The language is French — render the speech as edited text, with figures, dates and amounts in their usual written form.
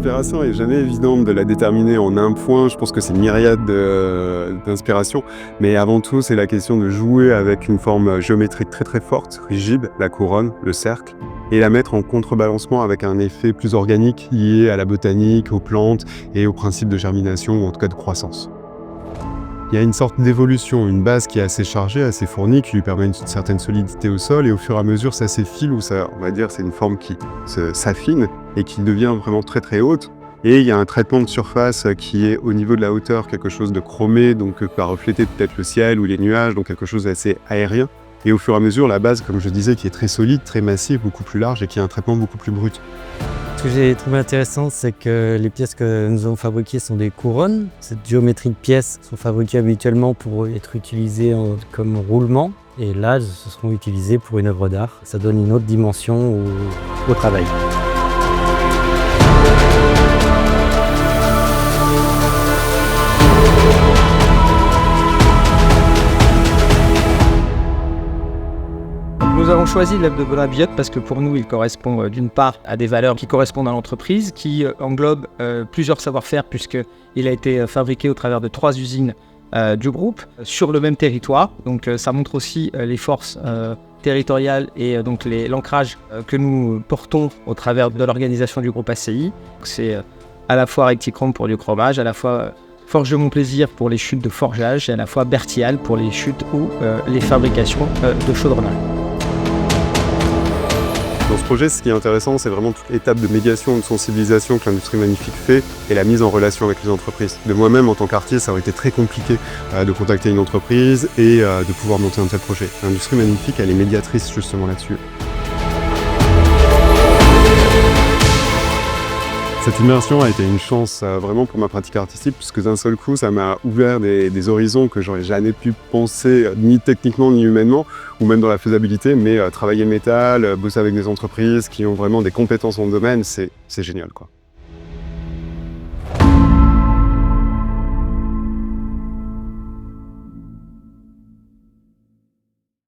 L'inspiration est jamais évidente de la déterminer en un point. Je pense que c'est une myriade d'inspirations. Mais avant tout, c'est la question de jouer avec une forme géométrique très très forte, rigide, la couronne, le cercle, et la mettre en contrebalancement avec un effet plus organique lié à la botanique, aux plantes et au principe de germination, ou en tout cas de croissance. Il y a une sorte d'évolution, une base qui est assez chargée, assez fournie, qui lui permet une certaine solidité au sol, et au fur et à mesure, ça s'effile, ou ça, on va dire, c'est une forme qui s'affine et qui devient vraiment très très haute. Et il y a un traitement de surface qui est au niveau de la hauteur, quelque chose de chromé, donc qui va refléter peut-être le ciel ou les nuages, donc quelque chose d'assez aérien. Et au fur et à mesure, la base, comme je disais, qui est très solide, très massive, beaucoup plus large et qui a un traitement beaucoup plus brut. Ce que j'ai trouvé intéressant, c'est que les pièces que nous avons fabriquées sont des couronnes. Cette géométrie de pièces sont fabriquées habituellement pour être utilisées comme roulement. Et là, elles seront utilisées pour une œuvre d'art. Ça donne une autre dimension au travail. Nous avons choisi l'œuvre de Benoît Biotte parce que pour nous, il correspond d'une part à des valeurs qui correspondent à l'entreprise, qui englobe plusieurs savoir-faire puisqu'il a été fabriqué au travers de 3 usines du groupe sur le même territoire. Donc ça montre aussi les forces territoriales et donc l'ancrage que nous portons au travers de l'organisation du groupe ACI. C'est à la fois Rectichrome pour du chromage, à la fois Forge de Mon-Plaisir pour les chutes de forgeage et à la fois Berthial pour les chutes ou les fabrications de chaudronnage. Dans ce projet, ce qui est intéressant, c'est vraiment toute l'étape de médiation, de sensibilisation que l'industrie magnifique fait et la mise en relation avec les entreprises. De moi-même, en tant qu'artiste, ça aurait été très compliqué de contacter une entreprise et de pouvoir monter un tel projet. L'industrie magnifique, elle est médiatrice justement là-dessus. Cette immersion a été une chance vraiment pour ma pratique artistique, puisque d'un seul coup, ça m'a ouvert des horizons que j'aurais jamais pu penser, ni techniquement ni humainement, ou même dans la faisabilité, mais travailler le métal, bosser avec des entreprises qui ont vraiment des compétences dans le domaine, c'est génial, quoi.